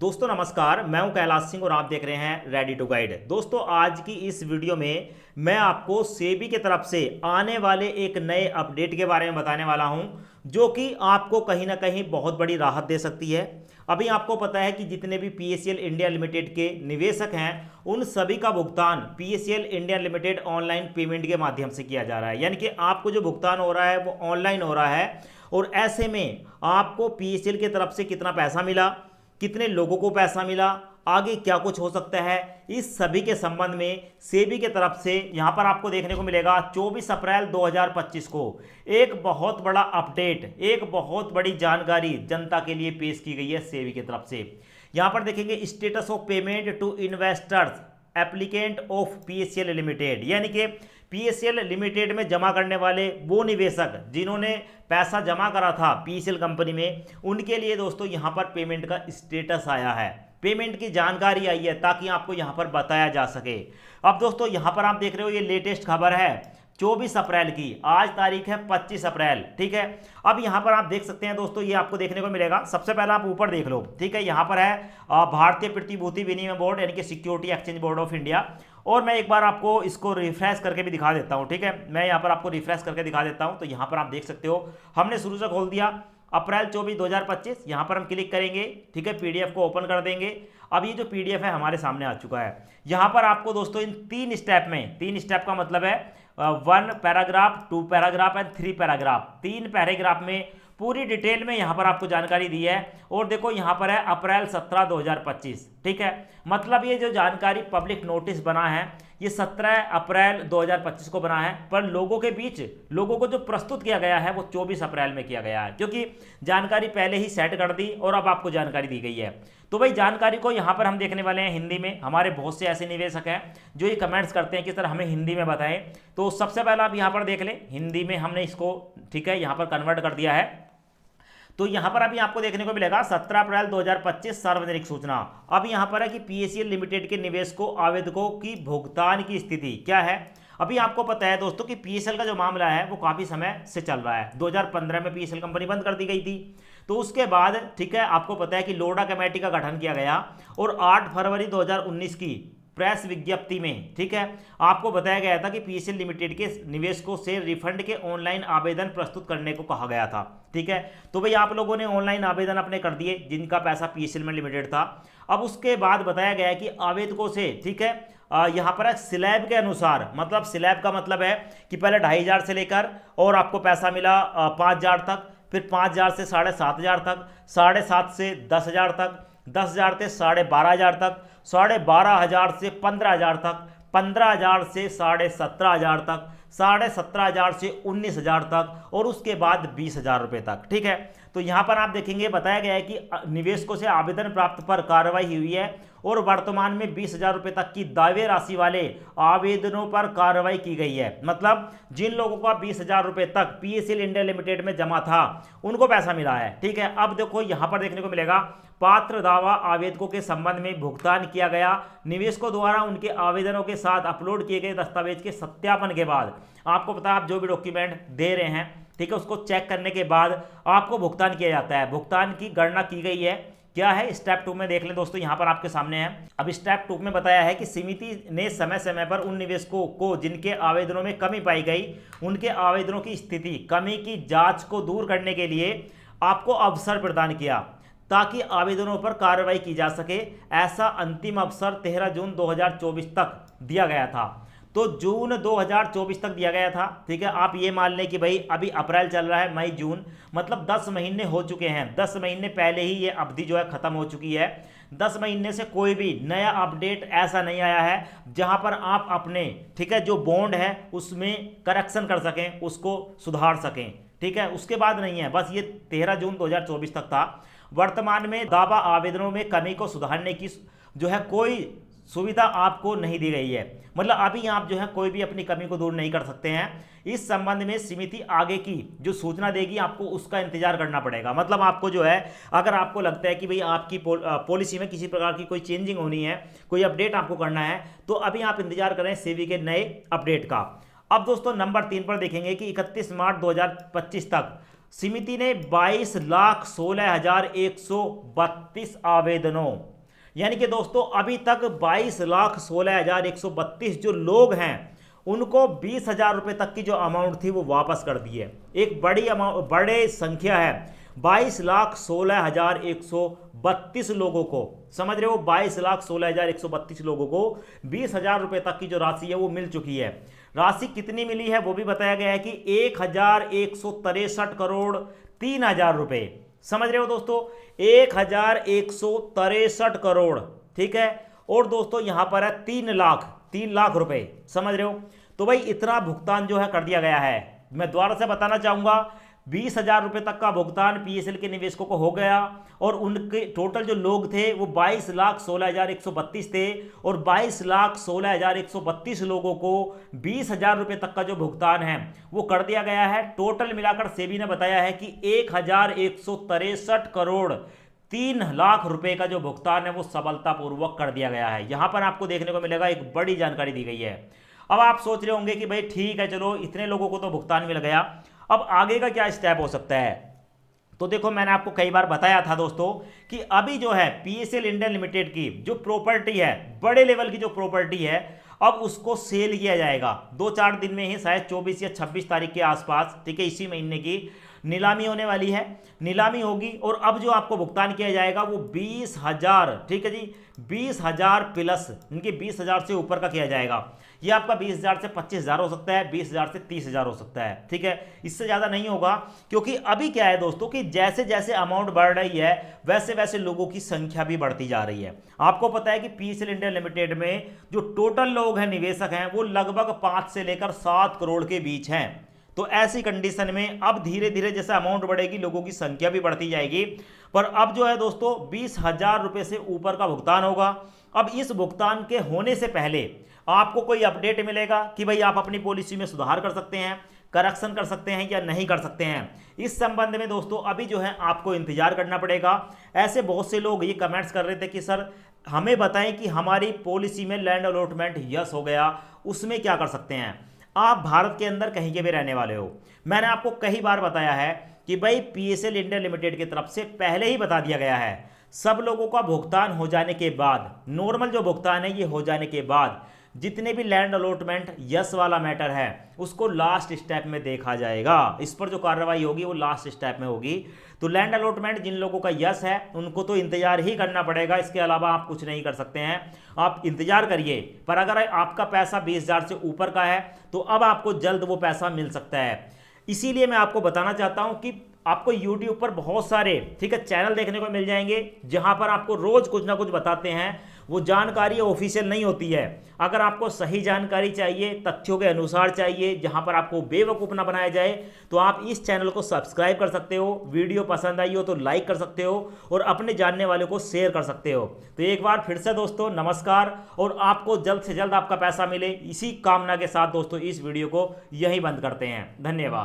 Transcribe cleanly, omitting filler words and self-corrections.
दोस्तों नमस्कार, मैं हूं कैलाश सिंह और आप देख रहे हैं रेडी टू गाइड। दोस्तों आज की इस वीडियो में मैं आपको सेबी की तरफ से आने वाले एक नए अपडेट के बारे में बताने वाला हूं, जो कि आपको कहीं ना कहीं बहुत बड़ी राहत दे सकती है। अभी आपको पता है कि जितने भी पीएसएल इंडिया लिमिटेड के निवेशक हैं उन सभी का भुगतान PSL India limited online payment के माध्यम से किया जा रहा है, यानी कि आपको जो भुगतान हो रहा है वो ऑनलाइन हो रहा है। और ऐसे में आपको पीएसएल की तरफ से कितना पैसा मिला, कितने लोगों को पैसा मिला, आगे क्या कुछ हो सकता है, इस सभी के संबंध में सेबी के तरफ से यहां पर आपको देखने को मिलेगा 24 अप्रैल 2025 को एक बहुत बड़ा अपडेट, एक बहुत बड़ी जानकारी जनता के लिए पेश की गई है सेबी की तरफ से। यहां पर देखेंगे status of payment to investors applicant of PSL limited, यानी कि पीएसएल लिमिटेड में जमा करने वाले वो निवेशक जिन्होंने पैसा जमा करा था पीएसएल कंपनी में, उनके लिए दोस्तों यहां पर पेमेंट का स्टेटस आया है, पेमेंट की जानकारी आई है, ताकि आपको यहां पर बताया जा सके। अब दोस्तों यहां पर आप देख रहे हो ये लेटेस्ट खबर है 24 अप्रैल की, आज तारीख है 25 अप्रैल, ठीक है। अब यहां पर आप देख सकते हैं दोस्तों, ये आपको देखने को मिलेगा। सबसे पहले आप ऊपर देख लो, ठीक है। यहां पर है भारतीय प्रतिभूति विनिमय बोर्ड, यानी कि security exchange board of India. और मैं एक बार आपको इसको रिफ्रेश करके भी दिखा देता हूं, ठीक है। मैं यहां पर आपको रिफ्रेश करके दिखा देता हूं। तो यहां पर आप देख सकते हो, हमने शुरू से खोल दिया अप्रैल 24 2025, यहां पर हम क्लिक करेंगे, ठीक है। पीडीएफ को ओपन कर देंगे। अब ये जो पीडीएफ है हमारे सामने आ चुका है। यहां पर आपको दोस्तों इन तीन स्टेप में, तीन स्टेप का मतलब है 1 paragraph, 2 paragraph and 3 paragraph, 3 paragraph में पूरी डिटेल में यहां पर आपको जानकारी दी है। और देखो यहां पर है अप्रैल 17 2025, ठीक है। मतलब ये जो जानकारी पब्लिक नोटिस बना है ये 17 अप्रैल 2025 को बना है, पर लोगों के बीच, लोगों को जो प्रस्तुत किया गया है वो 24 अप्रैल में किया गया है, क्योंकि जानकारी पहले ही सेट कर दी और अब आपको जानकारी दी गई है। तो भाई जानकारी को यहाँ पर हम देखने वाले हैं हिंदी में। हमारे बहुत से ऐसे निवेशक हैं जो ये कमेंट्स करते हैं कि सर हमें हिंदी में बताएं। तो सबसे पहले आप यहाँ पर देख लें, हिंदी में हमने इसको, ठीक है, यहाँ पर कन्वर्ट कर दिया है। तो यहां पर अभी आपको देखने को मिलेगा 17 अप्रैल 2025 सार्वजनिक सूचना। अब यहां पर है कि पीएसएल लिमिटेड के निवेशकों आवेदकों की भुगतान की स्थिति क्या है। अभी आपको पता है दोस्तों कि पीएसएल का जो मामला है वो काफी समय से चल रहा है। 2015 में पीएसएल कंपनी बंद कर दी गई थी। तो उसके बाद, ठीक है, आपको पता है कि लोढ़ा कमेटी का गठन किया गया और 8 फरवरी 2019 की प्रेस विज्ञप्ति में, ठीक है, आपको बताया गया था कि पीएसएल लिमिटेड के निवेशकों से रिफंड के ऑनलाइन आवेदन प्रस्तुत करने को कहा गया था, ठीक है। तो भाई आप लोगों ने ऑनलाइन आवेदन अपने कर दिए जिनका पैसा पीएसएल में लिमिटेड था। अब उसके बाद बताया गया है कि आवेदकों से, ठीक है, यहाँ पर स्लैब के अनुसार, मतलब स्लैब का मतलब है कि पहले 2500 से लेकर और आपको पैसा मिला 5000 तक, फिर 5000 से 7500 तक, 7500 से 10000 तक, 10000 से 12500 तक, 12500 से 15000 तक, 15000 से 17500 तक, 17500 से 19000 तक और उसके बाद 20000 रुपये तक, ठीक है। तो यहाँ पर आप देखेंगे बताया गया है कि निवेशकों से आवेदन प्राप्त पर कार्रवाई हुई है और वर्तमान में 20000 रुपये तक की दावे राशि वाले आवेदनों पर कार्रवाई की गई है। मतलब जिन लोगों का 20000 रुपये तक पीएसएल इंडिया लिमिटेड में जमा था उनको पैसा मिला है, ठीक है। अब देखो यहाँ पर देखने को मिलेगा पात्र दावा आवेदकों के संबंध में भुगतान किया गया निवेशकों द्वारा उनके आवेदनों के साथ अपलोड किए गए दस्तावेज के सत्यापन के बाद। आपको पता है आप जो भी डॉक्यूमेंट दे रहे हैं, ठीक है, उसको चेक करने के बाद आपको भुगतान किया जाता है। भुगतान की गणना की गई है, क्या है स्टेप 2 में देख लें दोस्तों, यहां पर आपके सामने है। अब स्टेप 2 में बताया है कि समिति ने समय समय पर उन निवेशकों को जिनके आवेदनों में कमी पाई गई उनके आवेदनों की स्थिति कमी की जांच को दूर करने के लिए आपको अवसर प्रदान किया ताकि आवेदनों पर कार्रवाई की जा सके। ऐसा अंतिम अवसर 13 जून 2024 तक दिया गया था। तो जून 2024 तक दिया गया था, ठीक है। आप ये मान लें कि भाई अभी अप्रैल चल रहा है, मई जून, मतलब 10 महीने हो चुके हैं। 10 महीने पहले ही ये अवधि जो है खत्म हो चुकी है। 10 महीने से कोई भी नया अपडेट ऐसा नहीं आया है जहां पर आप अपने, ठीक है, जो बॉन्ड है उसमें करेक्शन कर सकें, उसको सुधार सकें, ठीक है। उसके बाद नहीं है, बस ये 13 जून 2024 तक था। वर्तमान में दावा आवेदनों में कमी को सुधारने की जो है कोई सुविधा आपको नहीं दी गई है। मतलब अभी आप जो है कोई भी अपनी कमी को दूर नहीं कर सकते हैं। इस संबंध में समिति आगे की जो सूचना देगी आपको उसका इंतजार करना पड़ेगा। मतलब आपको जो है, अगर आपको लगता है कि भाई आपकी पॉलिसी में किसी प्रकार की कोई चेंजिंग होनी है, कोई अपडेट आपको करना है, तो अभी आप इंतजार करें सेबी के नए अपडेट का। अब दोस्तों नंबर 3 पर देखेंगे कि 31 मार्च 2025 तक समिति ने 22,16,132 आवेदनों, यानी कि दोस्तों अभी तक 22,16,132 जो लोग हैं उनको 20,000 रुपये तक की जो अमाउंट थी वो वापस कर दी है। एक बड़ी अमाउंट, बड़े संख्या है, 22,16,132 लोगों को, समझ रहे हो, 22,16,132 लोगों को 20,000 रुपये तक की जो राशि है वो मिल चुकी है। राशि कितनी मिली है वो भी बताया गया है कि 1,163 करोड़ 3,000 रुपये, समझ रहे हो दोस्तों, 1,163 करोड़, ठीक है। और दोस्तों यहां पर है 3 लाख रुपए, समझ रहे हो। तो भाई इतना भुगतान जो है कर दिया गया है। मैं दोबारा से बताना चाहूंगा, 20,000 रुपये तक का भुगतान पीएसएल के निवेशकों को हो गया और उनके टोटल जो लोग थे वो 22,16,132 थे और 22,16,132 लोगों को 20,000 रुपये तक का जो भुगतान है वो कर दिया गया है। टोटल मिलाकर सेबी ने बताया है कि 1,163 करोड़ 3 लाख रुपए का जो भुगतान है वो सफलतापूर्वक कर दिया गया है। यहां पर आपको देखने को मिलेगा एक बड़ी जानकारी दी गई है। अब आप सोच रहे होंगे कि भाई ठीक है, चलो इतने लोगों को तो भुगतान मिल गया, अब आगे का क्या स्टेप हो सकता है। तो देखो मैंने आपको कई बार बताया था दोस्तों कि अभी जो है पीएसएल इंडिया लिमिटेड की जो प्रॉपर्टी है, बड़े लेवल की जो प्रॉपर्टी है, अब उसको सेल किया जाएगा 2-4 दिन में ही, शायद 24 या 26 तारीख के आसपास, ठीक है, इसी महीने की नीलामी होने वाली है। नीलामी होगी और अब जो आपको भुगतान किया जाएगा वो 20,000, ठीक है जी, 20,000 प्लस, इनके 20,000 से ऊपर का किया जाएगा। ये आपका 20,000 से 25,000 हो सकता है, 20,000 से 30,000 हो सकता है, ठीक है, इससे ज़्यादा नहीं होगा। क्योंकि अभी क्या है दोस्तों कि जैसे जैसे अमाउंट बढ़ रही है वैसे वैसे लोगों की संख्या भी बढ़ती जा रही है। आपको पता है कि पीएसएल इंडिया लिमिटेड में जो टोटल लोग हैं, निवेशक हैं, वो लगभग 5 से लेकर 7 करोड़ के बीच हैं। तो ऐसी कंडीशन में अब धीरे धीरे जैसे अमाउंट बढ़ेगी लोगों की संख्या भी बढ़ती जाएगी। पर अब जो है दोस्तों 20,000 रुपये से ऊपर का भुगतान होगा। अब इस भुगतान के होने से पहले आपको कोई अपडेट मिलेगा कि भाई आप अपनी पॉलिसी में सुधार कर सकते हैं, करेक्शन कर सकते हैं या नहीं कर सकते हैं। इस संबंध में दोस्तों अभी जो है आपको इंतजार करना पड़ेगा। ऐसे बहुत से लोग ये कमेंट्स कर रहे थे कि सर हमें बताएं कि हमारी पॉलिसी में लैंड अलॉटमेंट यस हो गया, उसमें क्या कर सकते हैं। आप भारत के अंदर कहीं के भी रहने वाले हो, मैंने आपको कई बार बताया है कि भाई पीएसएल इंडिया लिमिटेड की तरफ से पहले ही बता दिया गया है, सब लोगों का भुगतान हो जाने के बाद, नॉर्मल जो भुगतान है ये हो जाने के बाद जितने भी लैंड अलॉटमेंट यस वाला मैटर है उसको लास्ट स्टेप में देखा जाएगा। इस पर जो कार्रवाई होगी वो लास्ट स्टेप में होगी। तो लैंड अलॉटमेंट जिन लोगों का यस है उनको तो इंतजार ही करना पड़ेगा, इसके अलावा आप कुछ नहीं कर सकते हैं, आप इंतजार करिए। पर अगर आपका पैसा 20,000 से ऊपर का है तो अब आपको जल्द वो पैसा मिल सकता है। इसीलिए मैं आपको बताना चाहता हूं कि आपको YouTube पर बहुत सारे, ठीक है, चैनल देखने को मिल जाएंगे जहां पर आपको रोज कुछ ना कुछ बताते हैं। वो जानकारी ऑफिशियल नहीं होती है। अगर आपको सही जानकारी चाहिए, तथ्यों के अनुसार चाहिए, जहां पर आपको बेवकूफ़ ना बनाया जाए, तो आप इस चैनल को सब्सक्राइब कर सकते हो। वीडियो पसंद आई हो तो लाइक कर सकते हो और अपने जानने वाले को शेयर कर सकते हो। तो एक बार फिर से दोस्तों नमस्कार, और आपको जल्द से जल्द आपका पैसा मिले, इसी कामना के साथ दोस्तों इस वीडियो को यहीं बंद करते हैं। धन्यवाद।